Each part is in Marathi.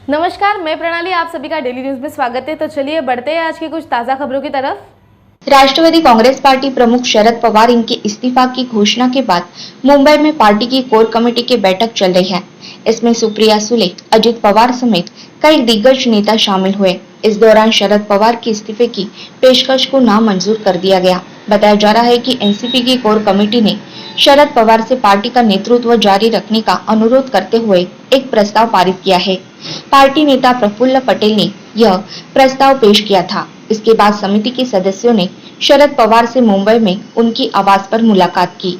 नमस्कार, मैं प्रणाली, आप सभी का डेली न्यूज में स्वागत है। तो चलिए बढ़ते हैं आज की कुछ ताजा खबरों की तरफ। राष्ट्रवादी कांग्रेस पार्टी प्रमुख शरद पवार इनके इस्तीफा की घोषणा के बाद मुंबई में पार्टी की कोर कमेटी की बैठक चल रही है। इसमें सुप्रिया सुले, अजित पवार समेत कई दिग्गज नेता शामिल हुए। इस दौरान शरद पवार के इस्तीफे की पेशकश को नामंजूर कर दिया गया। बताया जा रहा है कि एनसीपी की कोर कमेटी ने शरद पवार से पार्टी का नेतृत्व जारी रखने का अनुरोध करते हुए एक प्रस्ताव पारित किया है। पार्टी नेता प्रफुल्ल पटेल ने यह प्रस्ताव पेश किया था। इसके बाद समिति के सदस्यों ने शरद पवार से मुंबई में उनकी आवास पर मुलाकात की।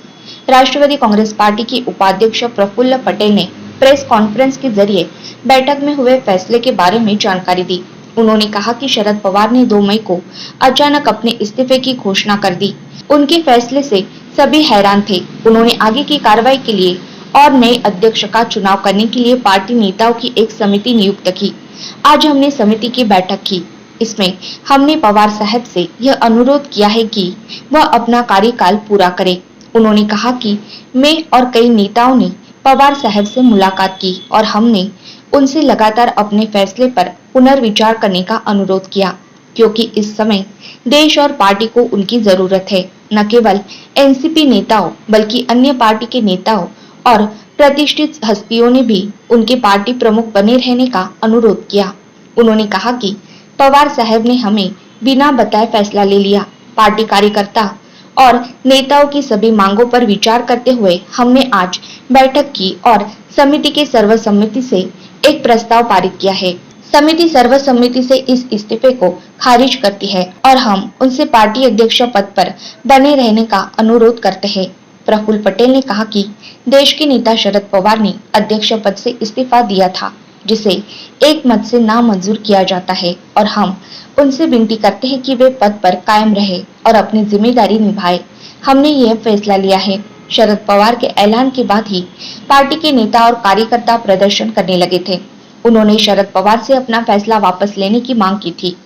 राष्ट्रवादी कांग्रेस पार्टी के उपाध्यक्ष प्रफुल्ल पटेल ने प्रेस कॉन्फ्रेंस के जरिए बैठक में हुए फैसले के बारे में जानकारी दी। उन्होंने कहा कि शरद पवार ने 2 मई को अचानक अपने इस्तीफे की घोषणा कर दी। उनके फैसले से सभी हैरान थे। उन्होंने आगे की कार्रवाई के लिए और नए अध्यक्ष का चुनाव करने के लिए पार्टी नेताओं की एक समिति नियुक्त की। आज हमने समिति की बैठक की। इसमें हमने पवार साहब से यह अनुरोध किया है कि वह अपना कार्यकाल पूरा करें। उन्होंने कहा कि मैं और कई नेताओं ने पवार साहब से मुलाकात की और हमने उनसे लगातार अपने फैसले पर पुनर्विचार करने का अनुरोध किया, क्योंकि इस समय देश और पार्टी को उनकी जरूरत है। न केवल एनसीपी नेताओं बल्कि अन्य पार्टी के नेताओं और प्रतिष्ठित हस्तियों ने भी उनके पार्टी प्रमुख बने रहने का अनुरोध किया। उन्होंने कहा कि पवार साहब ने हमें बिना बताए फैसला ले लिया। पार्टी कार्यकर्ता और नेताओं की सभी मांगों पर विचार करते हुए हमने आज बैठक की और समिति के सर्वसम्मति से एक प्रस्ताव पारित किया है। समिति सर्वसम्मति से इस इस्तीफे को खारिज करती है और हम उनसे पार्टी अध्यक्ष पद पर बने रहने का अनुरोध करते हैं। प्रफुल्ल पटेल ने कहा कि देश के नेता शरद पवार ने अध्यक्ष पद से इस्तीफा दिया था, जिसे एक मत से नामंजूर किया जाता है और हम उनसे विनती करते हैं कि वे पद पर कायम रहे और अपनी जिम्मेदारी निभाए। हमने यह फैसला लिया है। शरद पवार के ऐलान के बाद ही पार्टी के नेता और कार्यकर्ता प्रदर्शन करने लगे थे। उन्होंने शरद पवार से अपना फैसला वापस लेने की मांग की थी।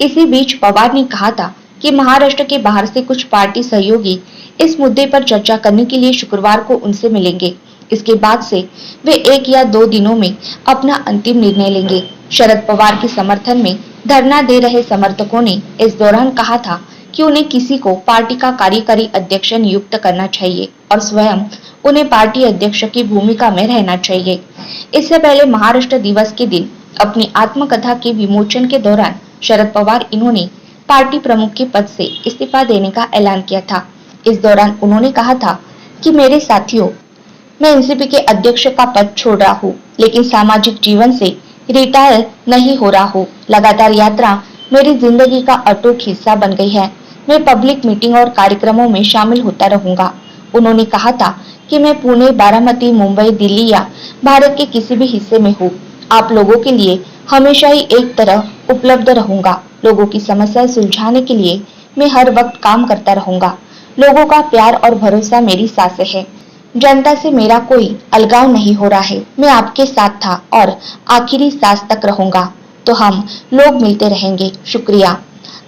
इसी बीच पवार ने कहा था कि महाराष्ट्र के बाहर से कुछ पार्टी सहयोगी इस मुद्दे पर चर्चा करने के लिए शुक्रवार को उनसे मिलेंगे। इसके बाद से वे 1 या 2 दिनों में अपना अंतिम निर्णय लेंगे। शरद पवार के समर्थन में धरना दे रहे समर्थकों ने इस दौरान कहा था कि उन्हें किसी को पार्टी का कार्यकारी अध्यक्ष नियुक्त करना चाहिए और स्वयं उन्हें पार्टी अध्यक्ष की भूमिका में रहना चाहिए। इससे पहले महाराष्ट्र दिवस के दिन अपनी आत्मकथा के विमोचन के दौरान शरद पवार इन्होंने पार्टी प्रमुख के पद से इस्तीफा देने का ऐलान किया था। इस दौरान उन्होंने कहा था कि मेरे साथियों, मैं एनसीपी के अध्यक्ष का पद छोड़ रहा हूँ, लेकिन सामाजिक जीवन से रिटायर नहीं हो रहा हूँ। लगातार यात्रा मेरी जिंदगी का अटूट हिस्सा बन गई है। मैं पब्लिक मीटिंग और कार्यक्रमों में शामिल होता रहूंगा। उन्होंने कहा था कि मैं पुणे, बारामती, मुंबई, दिल्ली या भारत के किसी भी हिस्से में हूँ, आप लोगों के लिए हमेशा ही एक तरह उपलब्ध रहूंगा। लोगों की समस्याएं सुलझाने के लिए मैं हर वक्त काम करता रहूंगा। लोगों का प्यार और भरोसा मेरी सांसें है। जनता से मेरा कोई अलगाव नहीं हो रहा है। मैं आपके साथ था और आखिरी सांस तक रहूंगा। तो हम लोग मिलते रहेंगे। शुक्रिया।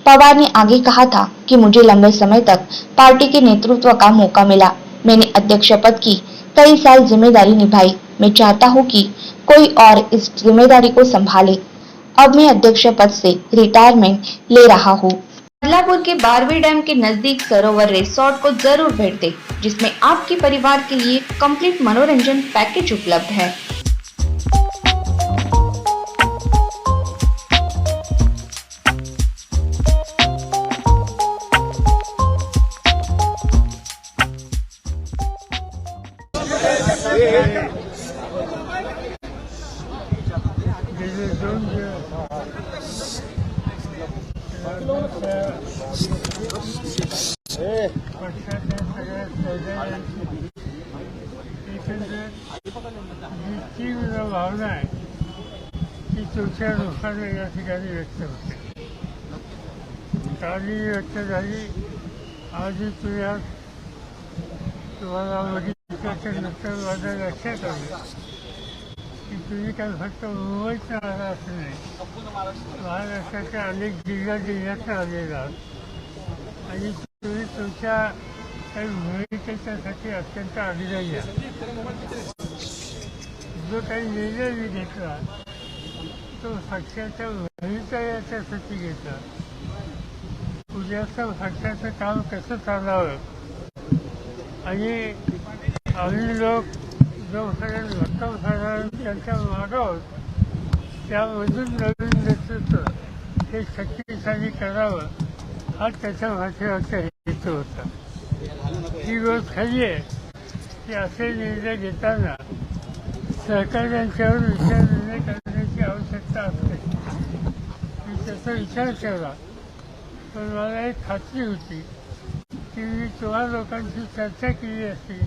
पवार ने आगे कहा था कि मुझे लंबे समय तक पार्टी के नेतृत्व का मौका मिला। मैंने अध्यक्ष पद की कई साल जिम्मेदारी निभाई। मैं चाहता हूं कि कोई और इस जिम्मेदारी को संभाले। अब मैं अध्यक्ष पद से रिटायरमेंट ले रहा हूँ। बदलापुर के बारवी डैम के नजदीक सरोवर रिसोर्ट को जरूर भेंट दें, जिसमें आपके परिवार के लिए कंप्लीट मनोरंजन पैकेज उपलब्ध है। भावना आहे ती तुमच्या लोकांना या ठिकाणी व्यक्त होते. काळजी व्यक्त झाली. आजही तुम्हाला बघितल्यानंतर माझ्या लक्षात आलं की तुम्ही काय फक्त मुंबईत आला असं नाही, महाराष्ट्राच्या अनेक जिल्ह्यात आलेला आहात आणि तुम्ही तुमच्या काही भूमिकेच्यासाठी अत्यंत अभिनय जो काही निर्णय मी घेतला पक्षाच्या भविष्य याच्यासाठी घेतला. उद्याचं पक्षाचं काम कसं चालावं आणि आम्ही लोक जोपर्यंत भक्कम साधारण त्यांच्या मागावं त्यामधून नवीन नेतृत्व हे शक्तिशाली करावं हा त्याच्या भाषेवरचा हेतू होता. ही गोष्ट खरी आहे की असे निर्णय घेताना सहकार्यांच्यावर विचार करण्याची आवश्यकता असते. मी त्याचा विचार केला पण मला एक खात्री होती की मी तुम्हा लोकांची चर्चा केली असती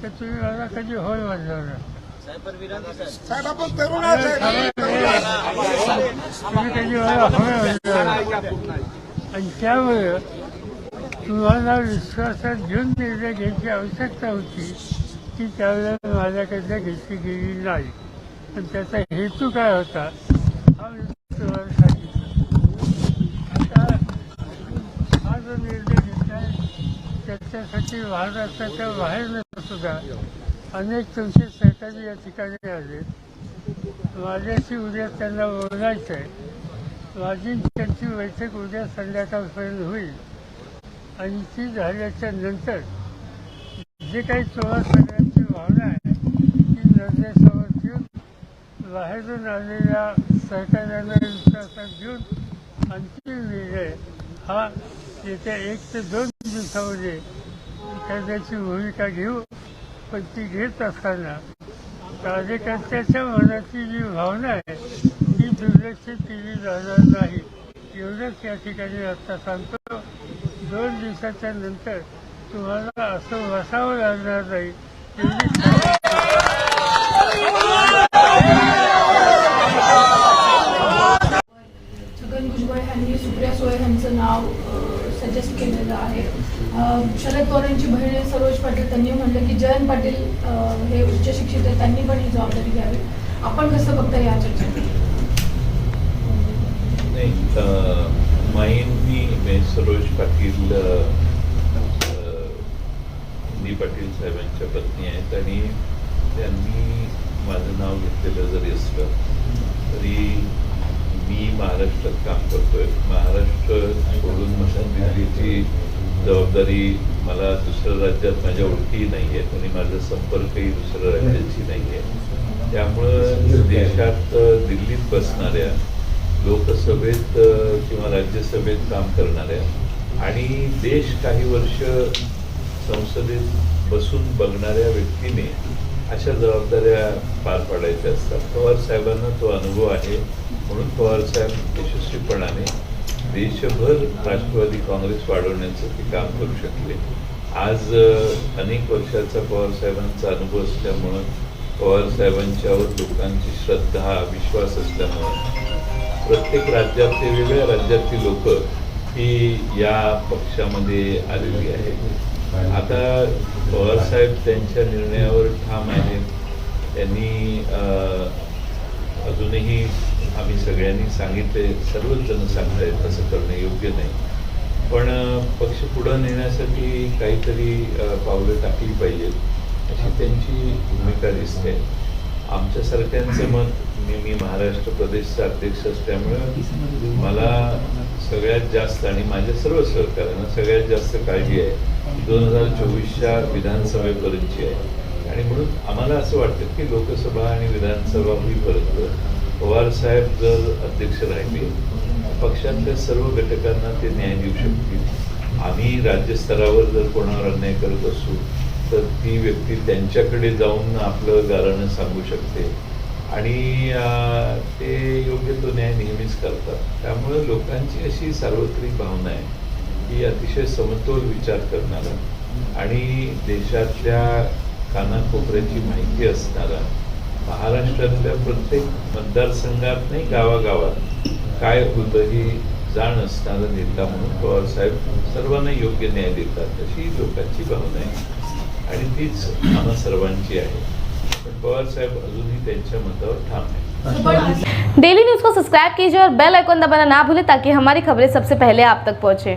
तर तुम्ही मला कधी होय म्हणणार नाही. तुम्ही कधी मला होय म्हणणार नाही. आणि त्यामुळे तुम्हाला विश्वासात घेऊन निर्णय घ्यायची आवश्यकता होती की त्यावेळेला माझ्याकडनं घेतली गेली नाही. पण त्याचा हेतू काय होता हा मी तुम्हाला सांगितलं. आता हा जो निर्णय घेतला त्याच्यासाठी महाराष्ट्राच्या बाहेर सुद्धा अनेक तुमचे सहकारी या ठिकाणी आले. माझ्याशी उद्या त्यांना बोलायचं आहे. माझी त्यांची बैठक उद्या संध्याकाळपर्यंत होईल आणि ती झाल्याच्या नंतर जे काही तुम्हा सगळ्यांची भावना आहे ती नजरेसमोर ठेवून बाहेरून आलेल्या सहकार्यांना विश्वासात घेऊन अंतिम निर्णय हा येत्या 1 ते 2 दिवसामध्ये करण्याची भूमिका घेऊ. पण ती घेत असताना कार्यकर्त्याच्या मनाची जी भावना आहे ती दुर्लक्षित केली जाणार नाही एवढंच या ठिकाणी आत्ता सांगतो. 2 दिवसाच्या नंतर तुम्हाला असं बसावं लागणार नाही एवढी छगन भुजबळ यांनी सुप्रिया सुळे यांचं नाव सजेस्ट केलेलं आहे. शरद पवारांची बहीण सरोज पाटील त्यांनी म्हणलं की जयंत पाटील हे उच्च शिक्षित आहेत त्यांनी पण ही जबाबदारी घ्यावी. आपण कसं बघता या चर्चेत? नाही, माईंनी सरोज पाटील डी पाटील साहेबांच्या पत्नी आहेत आणि त्यांनी माझं नाव घेतलेलं जरी असलं तरी मी महाराष्ट्रात काम करतोय. महाराष्ट्र सोडून दिल्लीची जबाबदारी मला दुसऱ्या राज्यात माझ्या ओळखीही नाही आहेत आणि माझा संपर्कही दुसऱ्या राज्याची नाही आहे. त्यामुळं देशात दिल्लीत बसणाऱ्या लोकसभेत किंवा राज्यसभेत काम करणाऱ्या आणि देश काही वर्ष संसदेत बसून बघणाऱ्या व्यक्तीने अशा जबाबदाऱ्या पार पाडायच्या असतात. पवार साहेबांना तो अनुभव आहे म्हणून पवार साहेब यशस्वीपणाने देशभर राष्ट्रवादी काँग्रेस वाढवण्याचं ते काम करू शकले. आज अनेक वर्षाचा पवार साहेबांचा अनुभव असल्यामुळं पवार साहेबांच्यावर लोकांची श्रद्धा विश्वास असल्यामुळं प्रत्येक राज्यातले वेगळ्या राज्यातली लोक ही या पक्षामध्ये आलेली आहेत. आता पवारसाहेब त्यांच्या निर्णयावर ठाम आहेत. त्यांनी अजूनही आम्ही सगळ्यांनी सांगितले, सर्वच जण सांगतायत तसं करणं योग्य नाही. पण पक्ष पुढं नेण्यासाठी काहीतरी पावलं टाकली पाहिजेत अशी त्यांची भूमिका दिसते. आमच्यासारख्यांचं मत, मी महाराष्ट्र प्रदेशचा अध्यक्ष असल्यामुळं मला सगळ्यात जास्त आणि माझ्या सर्व सहकाऱ्यांना सगळ्यात जास्त काळजी आहे 2024च्या विधानसभेपर्यंतची आहे. आणि म्हणून आम्हाला असं वाटतं की लोकसभा आणि विधानसभा होईपर्यंत पवार साहेब जर अध्यक्ष राहिले पक्षातल्या सर्व घटकांना ते न्याय देऊ शकतील. आम्ही राज्यस्तरावर जर कोणावर अन्याय करत असू तर ती व्यक्ती त्यांच्याकडे जाऊन आपलं गाऱ्हाणं सांगू शकते आणि ते योग्य तो न्याय नेहमीच करतात. त्यामुळे लोकांची अशी सार्वत्रिक भावना आहे की अतिशय समतोल विचार करणारा आणि देशातल्या कानाकोपऱ्याची माहिती असणारा, महाराष्ट्रातल्या प्रत्येक मतदारसंघात नाही गावागावात काय होतं ही जाण असणारा नेता म्हणून पवारसाहेब सर्वांना योग्य न्याय देतात अशी लोकांची भावना आहे आणि तीच आम्हा सर्वांची आहे. पण पवारसाहेब अजूनही त्यांच्या मतावर ठाम आहे. डेली न्यूज को सब्सक्राइब कीजिए और बेल आइकन दबाना ना भूलें ताकि हमारी खबरें सबसे पहले आप तक पहुंचे.